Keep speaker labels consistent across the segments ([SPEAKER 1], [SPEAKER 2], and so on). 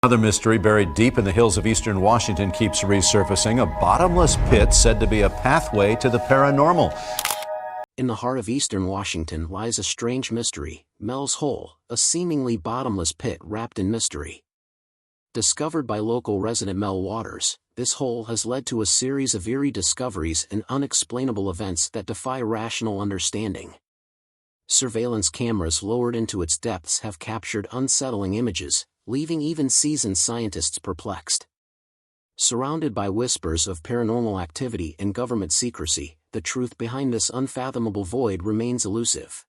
[SPEAKER 1] Another mystery buried deep in the hills of eastern Washington keeps resurfacing, a bottomless pit said to be a pathway to the paranormal.
[SPEAKER 2] In the heart of eastern Washington lies a strange mystery, Mel's Hole, a seemingly bottomless pit wrapped in mystery. Discovered by local resident Mel Waters, this hole has led to a series of eerie discoveries and unexplainable events that defy rational understanding. Surveillance cameras lowered into its depths have captured unsettling images, leaving even seasoned scientists perplexed. Surrounded by whispers of paranormal activity and government secrecy, the truth behind this unfathomable void remains elusive.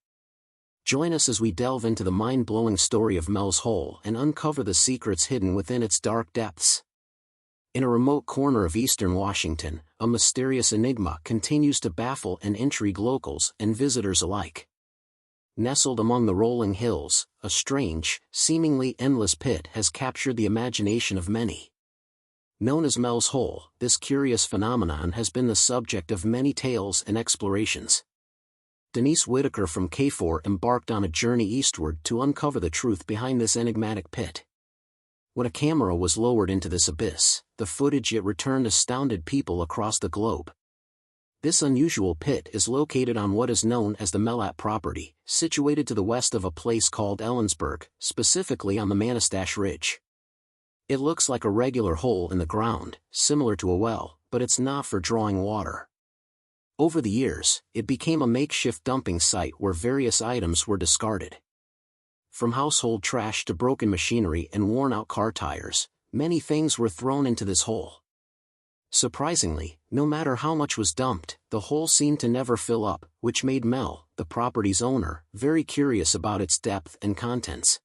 [SPEAKER 2] Join us as we delve into the mind-blowing story of Mel's Hole and uncover the secrets hidden within its dark depths. In a remote corner of eastern Washington, a mysterious enigma continues to baffle and intrigue locals and visitors alike. Nestled among the rolling hills, a strange, seemingly endless pit has captured the imagination of many. Known as Mel's Hole, this curious phenomenon has been the subject of many tales and explorations. Denise Whitaker from K4 embarked on a journey eastward to uncover the truth behind this enigmatic pit. When a camera was lowered into this abyss, the footage it returned astounded people across the globe. This unusual pit is located on what is known as the Melat property, situated to the west of a place called Ellensburg, specifically on the Manistash Ridge. It looks like a regular hole in the ground, similar to a well, but it's not for drawing water. Over the years, it became a makeshift dumping site where various items were discarded. From household trash to broken machinery and worn-out car tires, many things were thrown into this hole. Surprisingly, no matter how much was dumped, the hole seemed to never fill up, which made Mel, the property's owner, very curious about its depth and contents.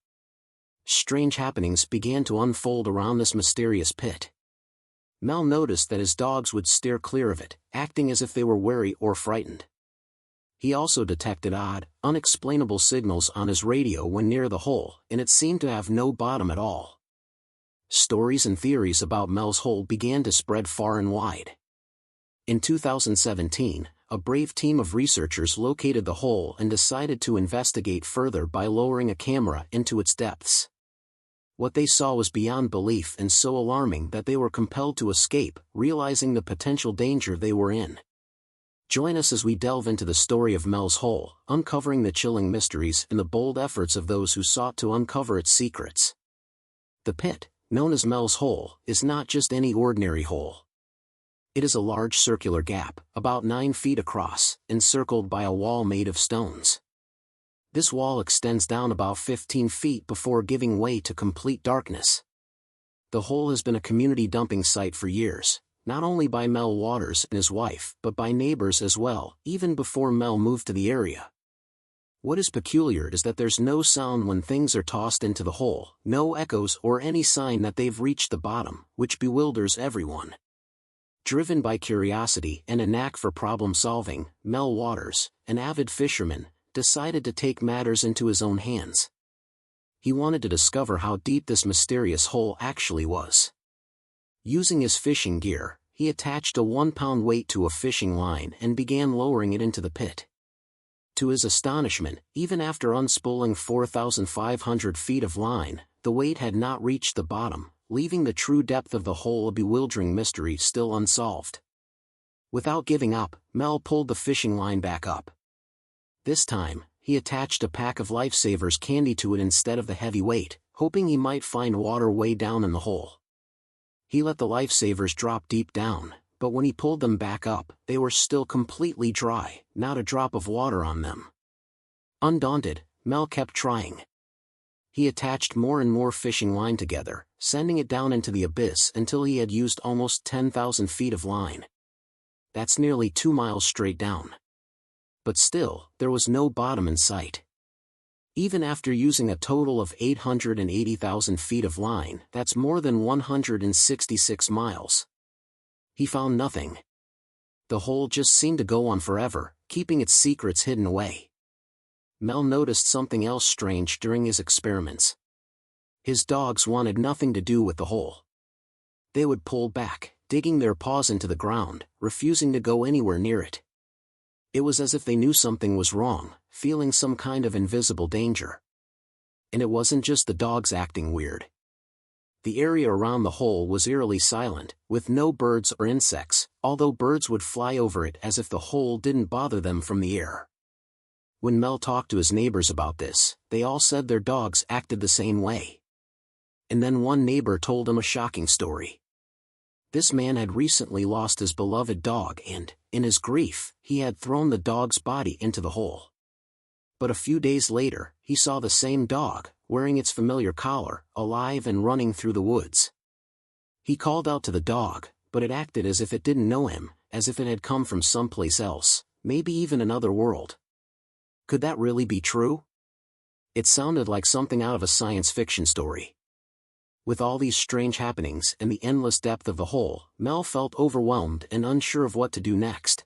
[SPEAKER 2] Strange happenings began to unfold around this mysterious pit. Mel noticed that his dogs would steer clear of it, acting as if they were wary or frightened. He also detected odd, unexplainable signals on his radio when near the hole, and it seemed to have no bottom at all. Stories and theories about Mel's Hole began to spread far and wide. In 2017, a brave team of researchers located the hole and decided to investigate further by lowering a camera into its depths. What they saw was beyond belief and so alarming that they were compelled to escape, realizing the potential danger they were in. Join us as we delve into the story of Mel's Hole, uncovering the chilling mysteries and the bold efforts of those who sought to uncover its secrets. The pit, known as Mel's Hole, is not just any ordinary hole. It is a large circular gap, about 9 feet across, encircled by a wall made of stones. This wall extends down about 15 feet before giving way to complete darkness. The hole has been a community dumping site for years, not only by Mel Waters and his wife, but by neighbors as well, even before Mel moved to the area. What is peculiar is that there's no sound when things are tossed into the hole, no echoes or any sign that they've reached the bottom, which bewilders everyone. Driven by curiosity and a knack for problem-solving, Mel Waters, an avid fisherman, decided to take matters into his own hands. He wanted to discover how deep this mysterious hole actually was. Using his fishing gear, he attached a 1-pound weight to a fishing line and began lowering it into the pit. To his astonishment, even after unspooling 4,500 feet of line, the weight had not reached the bottom, leaving the true depth of the hole a bewildering mystery still unsolved. Without giving up, Mel pulled the fishing line back up. This time, he attached a pack of Lifesavers candy to it instead of the heavy weight, hoping he might find water way down in the hole. He let the Lifesavers drop deep down, but when he pulled them back up, they were still completely dry, not a drop of water on them. Undaunted, Mel kept trying. He attached more and more fishing line together, sending it down into the abyss until he had used almost 10,000 feet of line. That's nearly 2 miles straight down. But still, there was no bottom in sight. Even after using a total of 880,000 feet of line, that's more than 166 miles. He found nothing. The hole just seemed to go on forever, keeping its secrets hidden away. Mel noticed something else strange during his experiments. His dogs wanted nothing to do with the hole. They would pull back, digging their paws into the ground, refusing to go anywhere near it. It was as if they knew something was wrong, feeling some kind of invisible danger. And it wasn't just the dogs acting weird. The area around the hole was eerily silent, with no birds or insects, although birds would fly over it as if the hole didn't bother them from the air. When Mel talked to his neighbors about this, they all said their dogs acted the same way. And then one neighbor told him a shocking story. This man had recently lost his beloved dog and, in his grief, he had thrown the dog's body into the hole. But a few days later, he saw the same dog, wearing its familiar collar, alive and running through the woods. He called out to the dog, but it acted as if it didn't know him, as if it had come from someplace else, maybe even another world. Could that really be true? It sounded like something out of a science fiction story. With all these strange happenings and the endless depth of the hole, Mel felt overwhelmed and unsure of what to do next.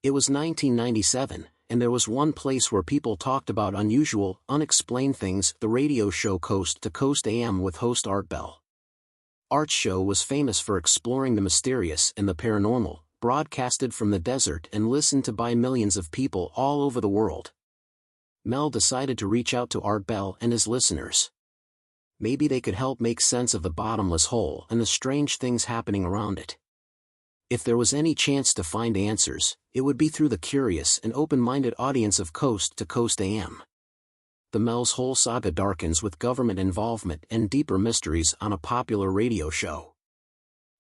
[SPEAKER 2] It was 1997, and there was one place where people talked about unusual, unexplained things: the radio show Coast to Coast AM with host Art Bell. Art's show was famous for exploring the mysterious and the paranormal, broadcasted from the desert and listened to by millions of people all over the world. Mel decided to reach out to Art Bell and his listeners. Maybe they could help make sense of the bottomless hole and the strange things happening around it. If there was any chance to find answers, it would be through the curious and open-minded audience of Coast to Coast AM. The Mel's Hole saga darkens with government involvement and deeper mysteries on a popular radio show.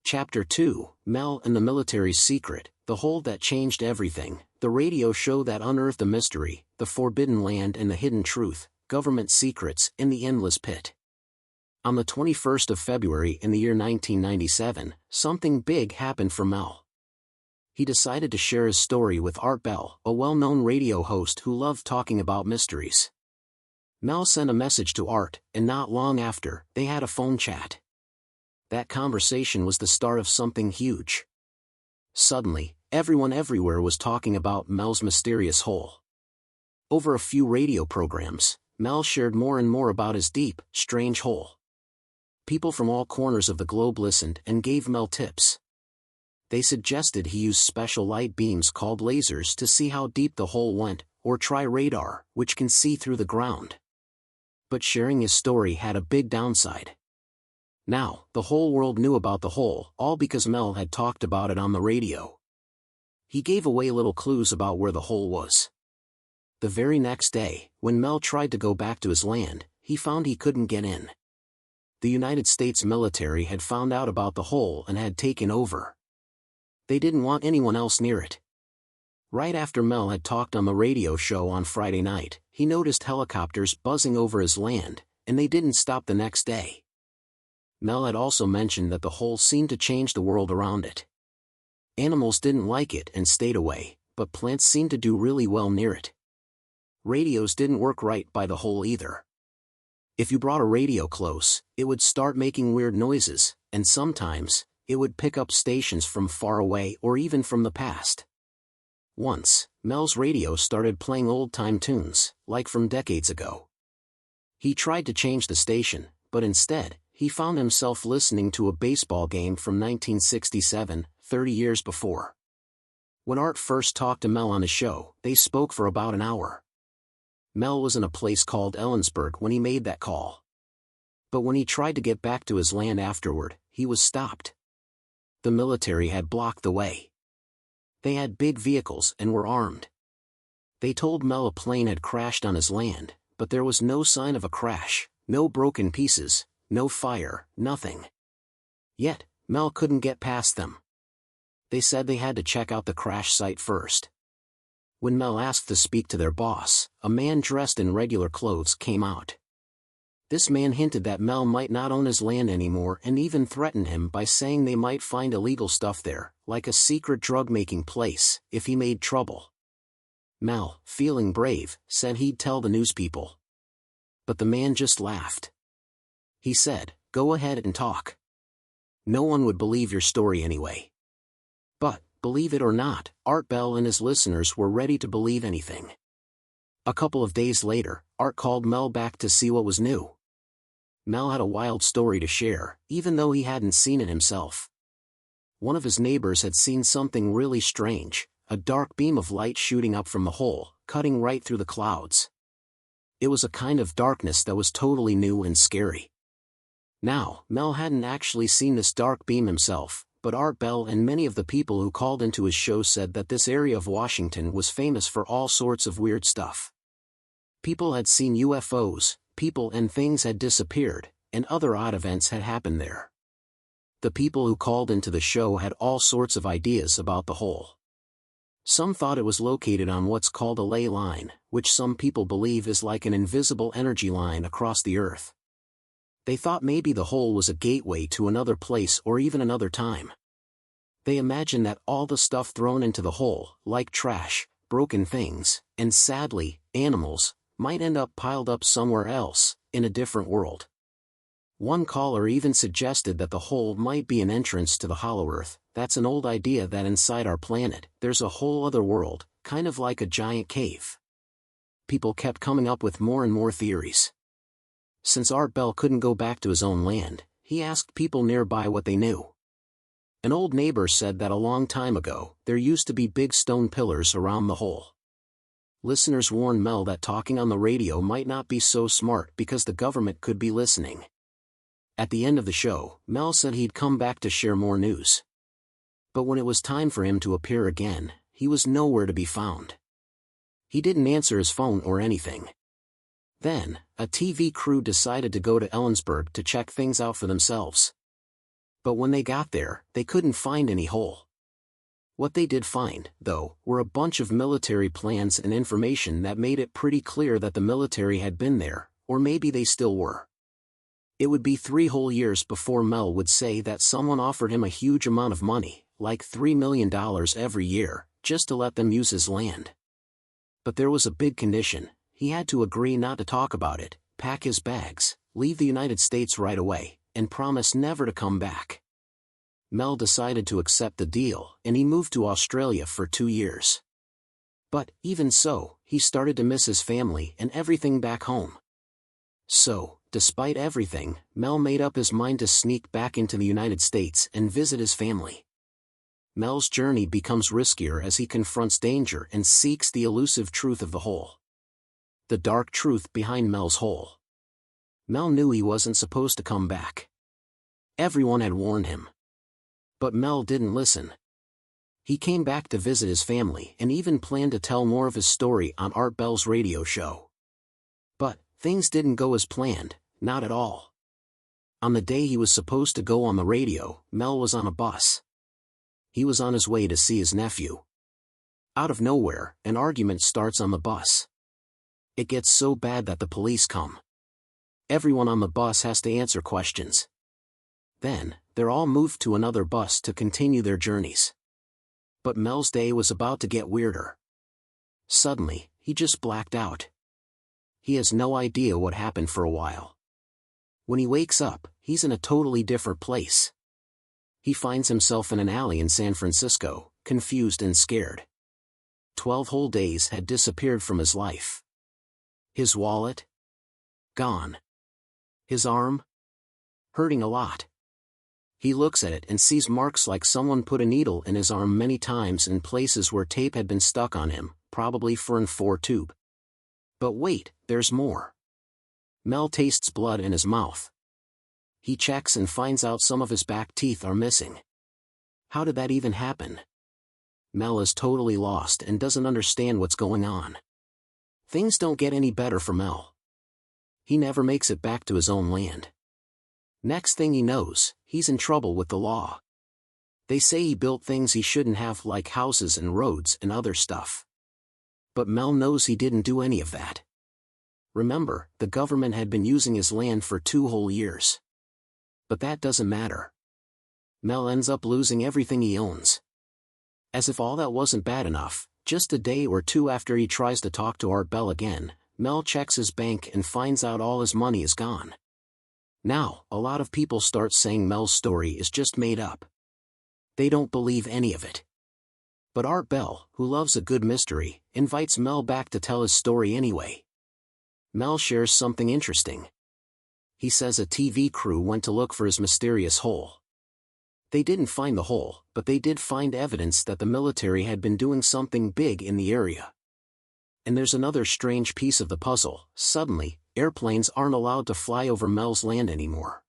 [SPEAKER 2] Chapter 2, Mel and the Military's Secret, the hole that changed everything, the radio show that unearthed the mystery, the forbidden land and the hidden truth, government secrets in the endless pit. On the 21st of February in the year 1997, something big happened for Mel. He decided to share his story with Art Bell, a well-known radio host who loved talking about mysteries. Mel sent a message to Art, and not long after, they had a phone chat. That conversation was the start of something huge. Suddenly, everyone everywhere was talking about Mel's mysterious hole. Over a few radio programs, Mel shared more and more about his deep, strange hole. People from all corners of the globe listened and gave Mel tips. They suggested he use special light beams called lasers to see how deep the hole went, or try radar, which can see through the ground. But sharing his story had a big downside. Now, the whole world knew about the hole, all because Mel had talked about it on the radio. He gave away little clues about where the hole was. The very next day, when Mel tried to go back to his land, he found he couldn't get in. The United States military had found out about the hole and had taken over. They didn't want anyone else near it. Right after Mel had talked on the radio show on Friday night, he noticed helicopters buzzing over his land, and they didn't stop the next day. Mel had also mentioned that the hole seemed to change the world around it. Animals didn't like it and stayed away, but plants seemed to do really well near it. Radios didn't work right by the hole either. If you brought a radio close, it would start making weird noises, and sometimes, it would pick up stations from far away or even from the past. Once, Mel's radio started playing old-time tunes, like from decades ago. He tried to change the station, but instead, he found himself listening to a baseball game from 1967, 30 years before. When Art first talked to Mel on his show, they spoke for about an hour. Mel was in a place called Ellensburg when he made that call. But when he tried to get back to his land afterward, he was stopped. The military had blocked the way. They had big vehicles and were armed. They told Mel a plane had crashed on his land, but there was no sign of a crash, no broken pieces, no fire, nothing. Yet, Mel couldn't get past them. They said they had to check out the crash site first. When Mel asked to speak to their boss, a man dressed in regular clothes came out. This man hinted that Mel might not own his land anymore and even threatened him by saying they might find illegal stuff there, like a secret drug-making place, if he made trouble. Mel, feeling brave, said he'd tell the news people. But the man just laughed. He said, "Go ahead and talk. No one would believe your story anyway." But, believe it or not, Art Bell and his listeners were ready to believe anything. A couple of days later, Art called Mel back to see what was new. Mel had a wild story to share, even though he hadn't seen it himself. One of his neighbors had seen something really strange, a dark beam of light shooting up from the hole, cutting right through the clouds. It was a kind of darkness that was totally new and scary. Now, Mel hadn't actually seen this dark beam himself, but Art Bell and many of the people who called into his show said that this area of Washington was famous for all sorts of weird stuff. People had seen UFOs, people and things had disappeared, and other odd events had happened there. The people who called into the show had all sorts of ideas about the hole. Some thought it was located on what's called a ley line, which some people believe is like an invisible energy line across the earth. They thought maybe the hole was a gateway to another place or even another time. They imagined that all the stuff thrown into the hole, like trash, broken things, and sadly, animals, might end up piled up somewhere else, in a different world. One caller even suggested that the hole might be an entrance to the hollow earth. That's an old idea that inside our planet, there's a whole other world, kind of like a giant cave. People kept coming up with more and more theories. Since Art Bell couldn't go back to his own land, he asked people nearby what they knew. An old neighbor said that a long time ago, there used to be big stone pillars around the hole. Listeners warned Mel that talking on the radio might not be so smart because the government could be listening. At the end of the show, Mel said he'd come back to share more news. But when it was time for him to appear again, he was nowhere to be found. He didn't answer his phone or anything. Then, a TV crew decided to go to Ellensburg to check things out for themselves. But when they got there, they couldn't find any hole. What they did find, though, were a bunch of military plans and information that made it pretty clear that the military had been there, or maybe they still were. It would be 3 whole years before Mel would say that someone offered him a huge amount of money, like $3 million every year, just to let them use his land. But there was a big condition: he had to agree not to talk about it, pack his bags, leave the United States right away, and promise never to come back. Mel decided to accept the deal, and he moved to Australia for 2 years. But, even so, he started to miss his family and everything back home. So, despite everything, Mel made up his mind to sneak back into the United States and visit his family. Mel's journey becomes riskier as he confronts danger and seeks the elusive truth of the hole. The dark truth behind Mel's hole. Mel knew he wasn't supposed to come back. Everyone had warned him. But Mel didn't listen. He came back to visit his family and even planned to tell more of his story on Art Bell's radio show. But, things didn't go as planned, not at all. On the day he was supposed to go on the radio, Mel was on a bus. He was on his way to see his nephew. Out of nowhere, an argument starts on the bus. It gets so bad that the police come. Everyone on the bus has to answer questions. Then, they're all moved to another bus to continue their journeys. But Mel's day was about to get weirder. Suddenly, he just blacked out. He has no idea what happened for a while. When he wakes up, he's in a totally different place. He finds himself in an alley in San Francisco, confused and scared. 12 whole days had disappeared from his life. His wallet? Gone. His arm? Hurting a lot. He looks at it and sees marks like someone put a needle in his arm many times in places where tape had been stuck on him, probably for an 4 tube. But wait, there's more. Mel tastes blood in his mouth. He checks and finds out some of his back teeth are missing. How did that even happen? Mel is totally lost and doesn't understand what's going on. Things don't get any better for Mel. He never makes it back to his own land. Next thing he knows, he's in trouble with the law. They say he built things he shouldn't have, like houses and roads and other stuff. But Mel knows he didn't do any of that. Remember, the government had been using his land for 2 whole years. But that doesn't matter. Mel ends up losing everything he owns. As if all that wasn't bad enough, just a day or 2 after he tries to talk to Art Bell again, Mel checks his bank and finds out all his money is gone. Now, a lot of people start saying Mel's story is just made up. They don't believe any of it. But Art Bell, who loves a good mystery, invites Mel back to tell his story anyway. Mel shares something interesting. He says a TV crew went to look for his mysterious hole. They didn't find the hole, but they did find evidence that the military had been doing something big in the area. And there's another strange piece of the puzzle: suddenly, airplanes aren't allowed to fly over Mel's land anymore.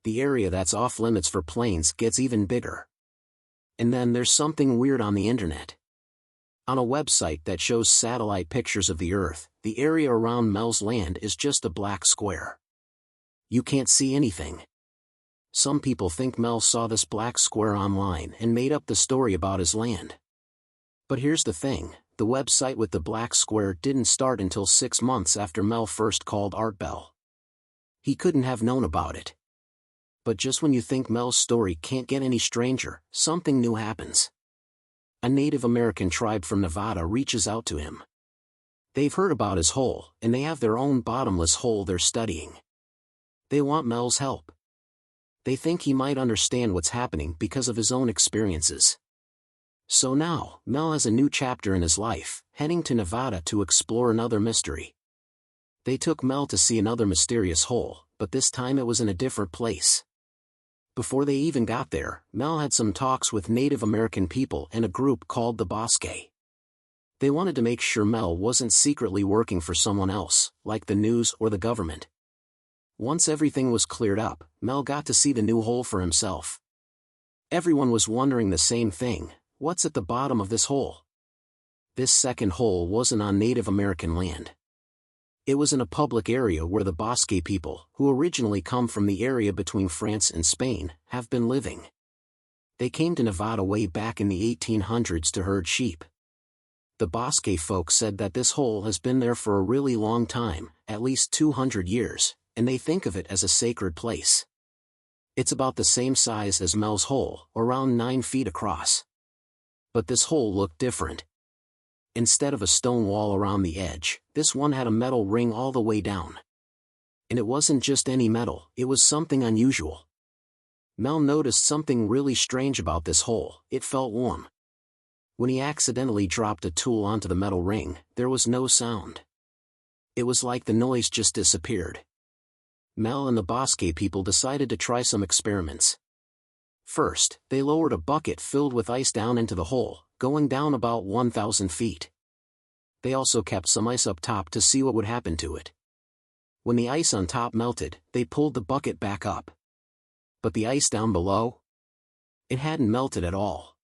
[SPEAKER 2] The area that's off limits for planes gets even bigger. And then there's something weird on the internet. On a website that shows satellite pictures of the Earth, the area around Mel's land is just a black square. You can't see anything. Some people think Mel saw this black square online and made up the story about his land. But here's the thing, the website with the black square didn't start until 6 months after Mel first called Art Bell. He couldn't have known about it. But just when you think Mel's story can't get any stranger, something new happens. A Native American tribe from Nevada reaches out to him. They've heard about his hole, and they have their own bottomless hole they're studying. They want Mel's help. They think he might understand what's happening because of his own experiences. So now, Mel has a new chapter in his life, heading to Nevada to explore another mystery. They took Mel to see another mysterious hole, but this time it was in a different place. Before they even got there, Mel had some talks with Native American people and a group called the Bosque. They wanted to make sure Mel wasn't secretly working for someone else, like the news or the government. Once everything was cleared up, Mel got to see the new hole for himself. Everyone was wondering the same thing, what's at the bottom of this hole? This second hole wasn't on Native American land. It was in a public area where the Bosque people, who originally come from the area between France and Spain, have been living. They came to Nevada way back in the 1800s to herd sheep. The Bosque folk said that this hole has been there for a really long time, at least 200 years, and they think of it as a sacred place. It's about the same size as Mel's hole, around 9 feet across. But this hole looked different. Instead of a stone wall around the edge, this one had a metal ring all the way down. And it wasn't just any metal, it was something unusual. Mel noticed something really strange about this hole, it felt warm. When he accidentally dropped a tool onto the metal ring, there was no sound. It was like the noise just disappeared. Mel and the Bosque people decided to try some experiments. First, they lowered a bucket filled with ice down into the hole, going down about 1,000 feet. They also kept some ice up top to see what would happen to it. When the ice on top melted, they pulled the bucket back up. But the ice down below? It hadn't melted at all.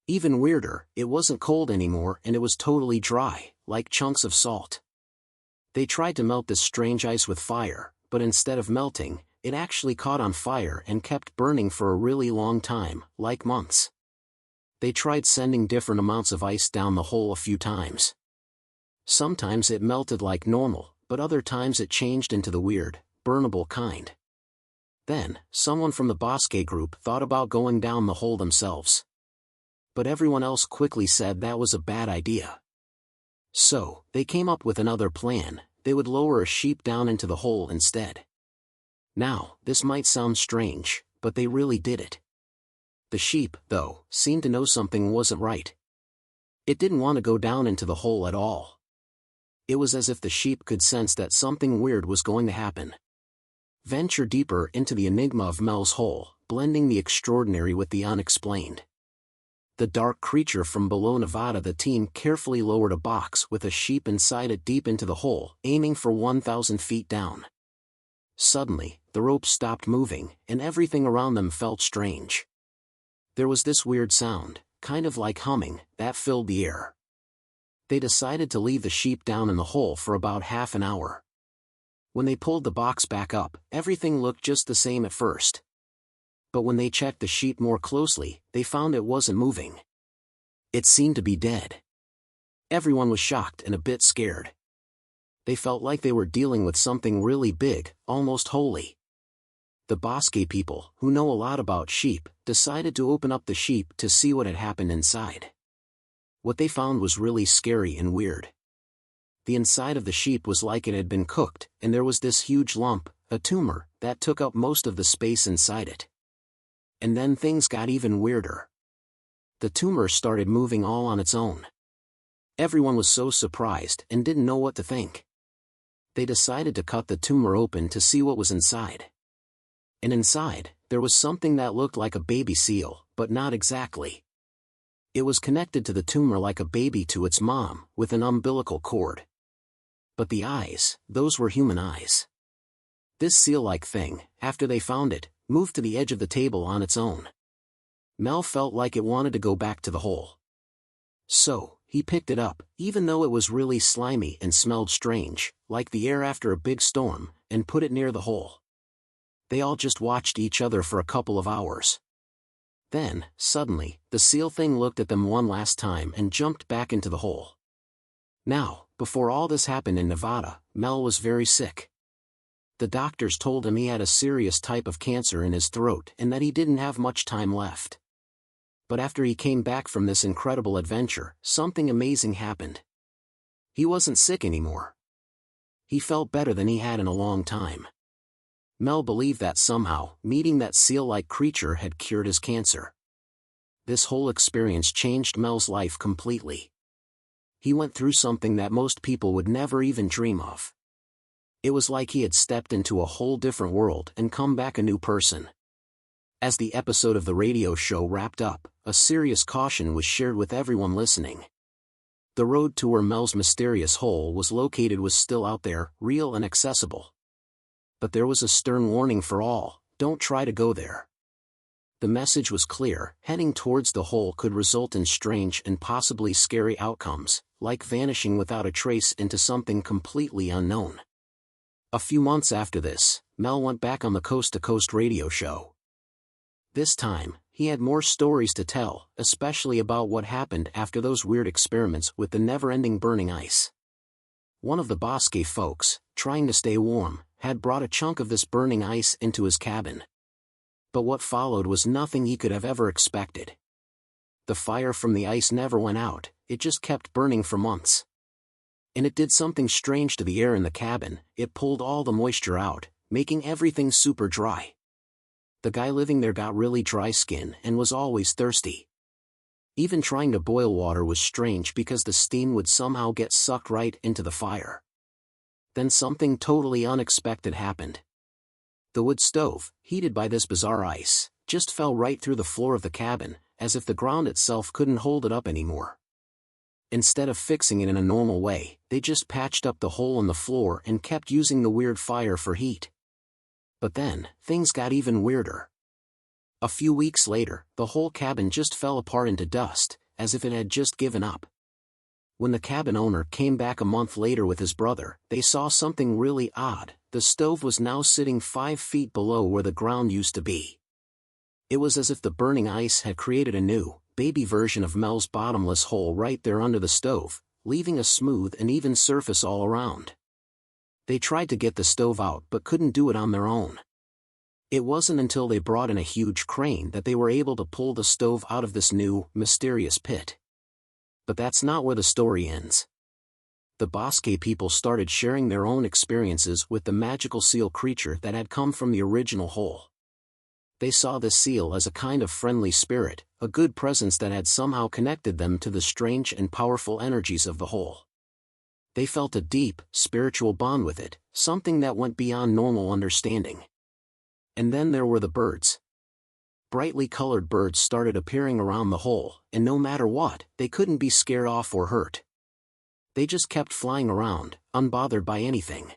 [SPEAKER 2] Even weirder, it wasn't cold anymore and it was totally dry, like chunks of salt. They tried to melt this strange ice with fire, but instead of melting, it actually caught on fire and kept burning for a really long time, like months. They tried sending different amounts of ice down the hole a few times. Sometimes it melted like normal, but other times it changed into the weird, burnable kind. Then, someone from the Bosque group thought about going down the hole themselves. But everyone else quickly said that was a bad idea. So, they came up with another plan, they would lower a sheep down into the hole instead. Now, this might sound strange, but they really did it. The sheep, though, seemed to know something wasn't right. It didn't want to go down into the hole at all. It was as if the sheep could sense that something weird was going to happen. Venture deeper into the enigma of Mel's hole, blending the extraordinary with the unexplained. The dark creature from below Nevada. The team carefully lowered a box with a sheep inside it deep into the hole, aiming for 1,000 feet down. Suddenly, the rope stopped moving, and everything around them felt strange. There was this weird sound, kind of like humming, that filled the air. They decided to leave the sheep down in the hole for about half an hour. When they pulled the box back up, everything looked just the same at first. But when they checked the sheep more closely, they found it wasn't moving. It seemed to be dead. Everyone was shocked and a bit scared. They felt like they were dealing with something really big, almost holy. The Bosque people, who know a lot about sheep, decided to open up the sheep to see what had happened inside. What they found was really scary and weird. The inside of the sheep was like it had been cooked, and there was this huge lump, a tumor, that took up most of the space inside it. And then things got even weirder. The tumor started moving all on its own. Everyone was so surprised and didn't know what to think. They decided to cut the tumor open to see what was inside. And inside, there was something that looked like a baby seal, but not exactly. It was connected to the tumor like a baby to its mom, with an umbilical cord. But the eyes, those were human eyes. This seal-like thing, after they found it, moved to the edge of the table on its own. Mel felt like it wanted to go back to the hole. So, he picked it up, even though it was really slimy and smelled strange, like the air after a big storm, and put it near the hole. They all just watched each other for a couple of hours. Then, suddenly, the seal thing looked at them one last time and jumped back into the hole. Now, before all this happened in Nevada, Mel was very sick. The doctors told him he had a serious type of cancer in his throat and that he didn't have much time left. But after he came back from this incredible adventure, something amazing happened. He wasn't sick anymore. He felt better than he had in a long time. Mel believed that somehow, meeting that seal-like creature had cured his cancer. This whole experience changed Mel's life completely. He went through something that most people would never even dream of. It was like he had stepped into a whole different world and come back a new person. As the episode of the radio show wrapped up, a serious caution was shared with everyone listening. The road to where Mel's mysterious hole was located was still out there, real and accessible. But there was a stern warning for all: don't try to go there. The message was clear: heading towards the hole could result in strange and possibly scary outcomes, like vanishing without a trace into something completely unknown. A few months after this, Mel went back on the Coast to Coast radio show. This time, he had more stories to tell, especially about what happened after those weird experiments with the never-ending burning ice. One of the Bosque folks, trying to stay warm, had brought a chunk of this burning ice into his cabin. But what followed was nothing he could have ever expected. The fire from the ice never went out, it just kept burning for months. And it did something strange to the air in the cabin: it pulled all the moisture out, making everything super dry. The guy living there got really dry skin and was always thirsty. Even trying to boil water was strange because the steam would somehow get sucked right into the fire. Then something totally unexpected happened. The wood stove, heated by this bizarre ice, just fell right through the floor of the cabin, as if the ground itself couldn't hold it up anymore. Instead of fixing it in a normal way, they just patched up the hole in the floor and kept using the weird fire for heat. But then, things got even weirder. A few weeks later, the whole cabin just fell apart into dust, as if it had just given up. When the cabin owner came back a month later with his brother, they saw something really odd: the stove was now sitting 5 feet below where the ground used to be. It was as if the burning ice had created a new, baby version of Mel's bottomless hole right there under the stove, leaving a smooth and even surface all around. They tried to get the stove out but couldn't do it on their own. It wasn't until they brought in a huge crane that they were able to pull the stove out of this new, mysterious pit. But that's not where the story ends. The Bosque people started sharing their own experiences with the magical seal creature that had come from the original hole. They saw the seal as a kind of friendly spirit, a good presence that had somehow connected them to the strange and powerful energies of the hole. They felt a deep, spiritual bond with it, something that went beyond normal understanding. And then there were the birds. Brightly colored birds started appearing around the hole, and no matter what, they couldn't be scared off or hurt. They just kept flying around, unbothered by anything.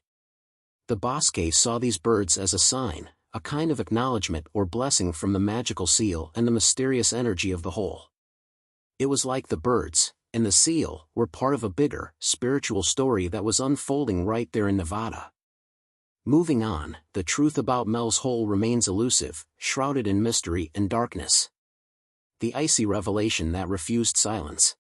[SPEAKER 2] The Bosque saw these birds as a sign, a kind of acknowledgement or blessing from the magical seal and the mysterious energy of the hole. It was like the birds and the seal were part of a bigger, spiritual story that was unfolding right there in Nevada. Moving on, the truth about Mel's hole remains elusive, shrouded in mystery and darkness. The icy revelation that refused silence.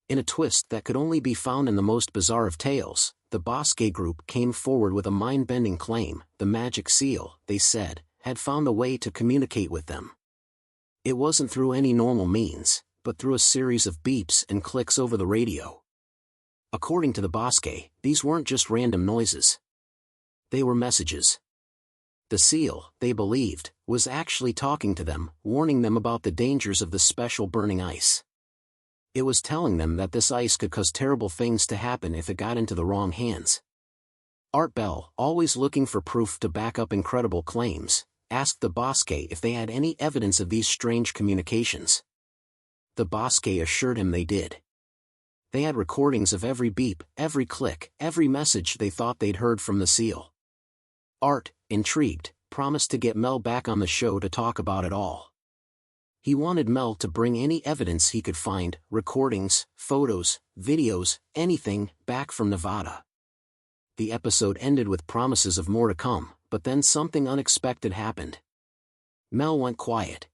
[SPEAKER 2] In a twist that could only be found in the most bizarre of tales, the Bosque group came forward with a mind-bending claim: the magic seal, they said, had found a way to communicate with them. It wasn't through any normal means, but through a series of beeps and clicks over the radio. According to the Bosque, these weren't just random noises. They were messages. The seal, they believed, was actually talking to them, warning them about the dangers of the special burning ice. It was telling them that this ice could cause terrible things to happen if it got into the wrong hands. Art Bell, always looking for proof to back up incredible claims, asked the Bosque if they had any evidence of these strange communications. The Bosque assured him they did. They had recordings of every beep, every click, every message they thought they'd heard from the seal. Art, intrigued, promised to get Mel back on the show to talk about it all. He wanted Mel to bring any evidence he could find, recordings, photos, videos, anything, back from Nevada. The episode ended with promises of more to come, but then something unexpected happened. Mel went quiet.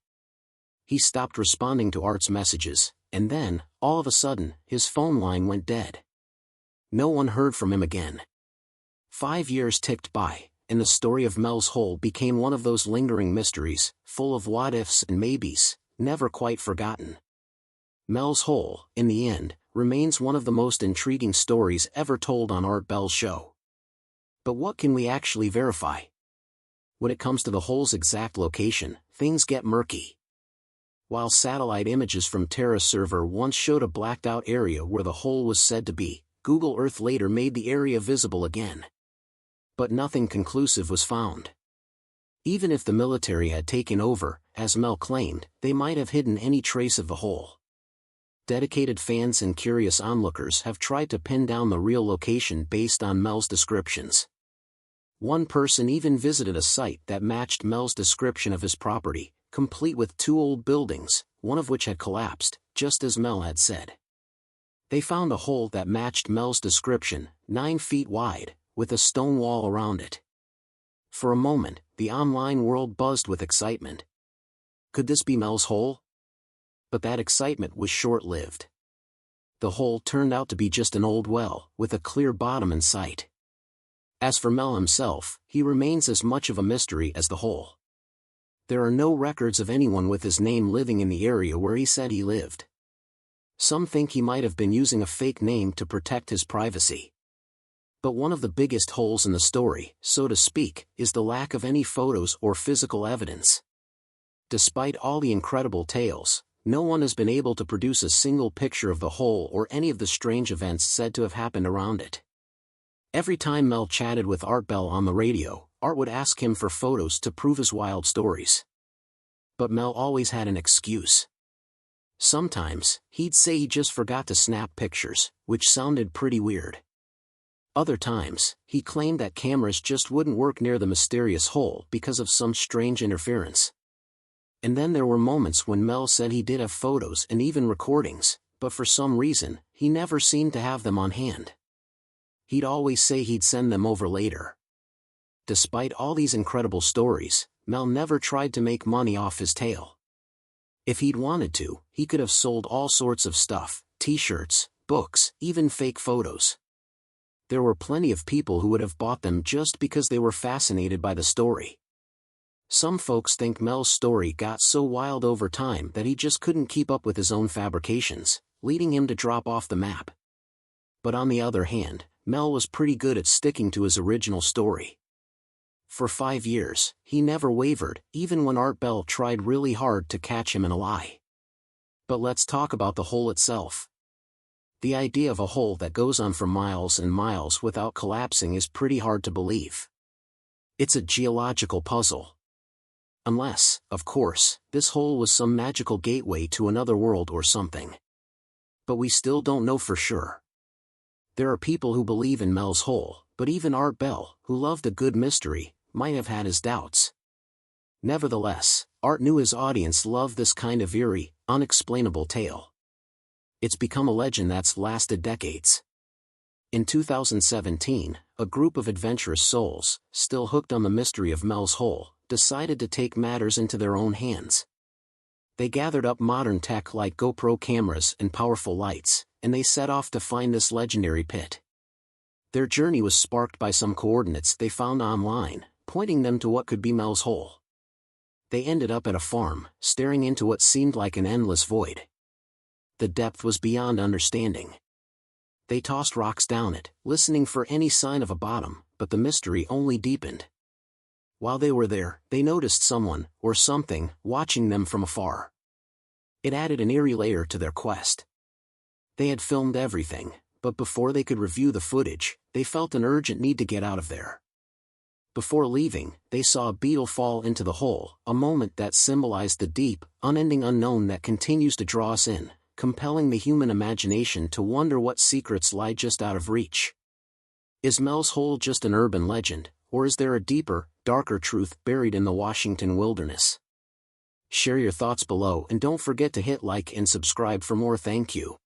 [SPEAKER 2] He stopped responding to Art's messages, and then, all of a sudden, his phone line went dead. No one heard from him again. 5 years ticked by, and the story of Mel's hole became one of those lingering mysteries, full of what-ifs and maybes, never quite forgotten. Mel's hole, in the end, remains one of the most intriguing stories ever told on Art Bell's show. But what can we actually verify? When it comes to the hole's exact location, things get murky. While satellite images from Terra server once showed a blacked-out area where the hole was said to be, Google Earth later made the area visible again. But nothing conclusive was found. Even if the military had taken over, as Mel claimed, they might have hidden any trace of the hole. Dedicated fans and curious onlookers have tried to pin down the real location based on Mel's descriptions. One person even visited a site that matched Mel's description of his property, complete with 2 old buildings, one of which had collapsed, just as Mel had said. They found a hole that matched Mel's description, 9 feet wide, with a stone wall around it. For a moment, the online world buzzed with excitement. Could this be Mel's hole? But that excitement was short-lived. The hole turned out to be just an old well, with a clear bottom in sight. As for Mel himself, he remains as much of a mystery as the hole. There are no records of anyone with his name living in the area where he said he lived. Some think he might have been using a fake name to protect his privacy. But one of the biggest holes in the story, so to speak, is the lack of any photos or physical evidence. Despite all the incredible tales, no one has been able to produce a single picture of the hole or any of the strange events said to have happened around it. Every time Mel chatted with Art Bell on the radio, Art would ask him for photos to prove his wild stories. But Mel always had an excuse. Sometimes, he'd say he just forgot to snap pictures, which sounded pretty weird. Other times, he claimed that cameras just wouldn't work near the mysterious hole because of some strange interference. And then there were moments when Mel said he did have photos and even recordings, but for some reason, he never seemed to have them on hand. He'd always say he'd send them over later. Despite all these incredible stories, Mel never tried to make money off his tale. If he'd wanted to, he could have sold all sorts of stuff, t-shirts, books, even fake photos. There were plenty of people who would have bought them just because they were fascinated by the story. Some folks think Mel's story got so wild over time that he just couldn't keep up with his own fabrications, leading him to drop off the map. But on the other hand, Mel was pretty good at sticking to his original story. For 5 years, he never wavered, even when Art Bell tried really hard to catch him in a lie. But let's talk about the hole itself. The idea of a hole that goes on for miles and miles without collapsing is pretty hard to believe. It's a geological puzzle. Unless, of course, this hole was some magical gateway to another world or something. But we still don't know for sure. There are people who believe in Mel's hole, but even Art Bell, who loved a good mystery, might have had his doubts. Nevertheless, Art knew his audience loved this kind of eerie, unexplainable tale. It's become a legend that's lasted decades. In 2017, a group of adventurous souls, still hooked on the mystery of Mel's hole, decided to take matters into their own hands. They gathered up modern tech like GoPro cameras and powerful lights, and they set off to find this legendary pit. Their journey was sparked by some coordinates they found online, pointing them to what could be Mel's hole. They ended up at a farm, staring into what seemed like an endless void. The depth was beyond understanding. They tossed rocks down it, listening for any sign of a bottom, but the mystery only deepened. While they were there, they noticed someone, or something, watching them from afar. It added an eerie layer to their quest. They had filmed everything, but before they could review the footage, they felt an urgent need to get out of there. Before leaving, they saw a beetle fall into the hole, a moment that symbolized the deep, unending unknown that continues to draw us in, compelling the human imagination to wonder what secrets lie just out of reach. Is Mel's hole just an urban legend, Or is there a deeper, darker truth buried in the Washington wilderness? Share your thoughts below and don't forget to hit like and subscribe for more. Thank you.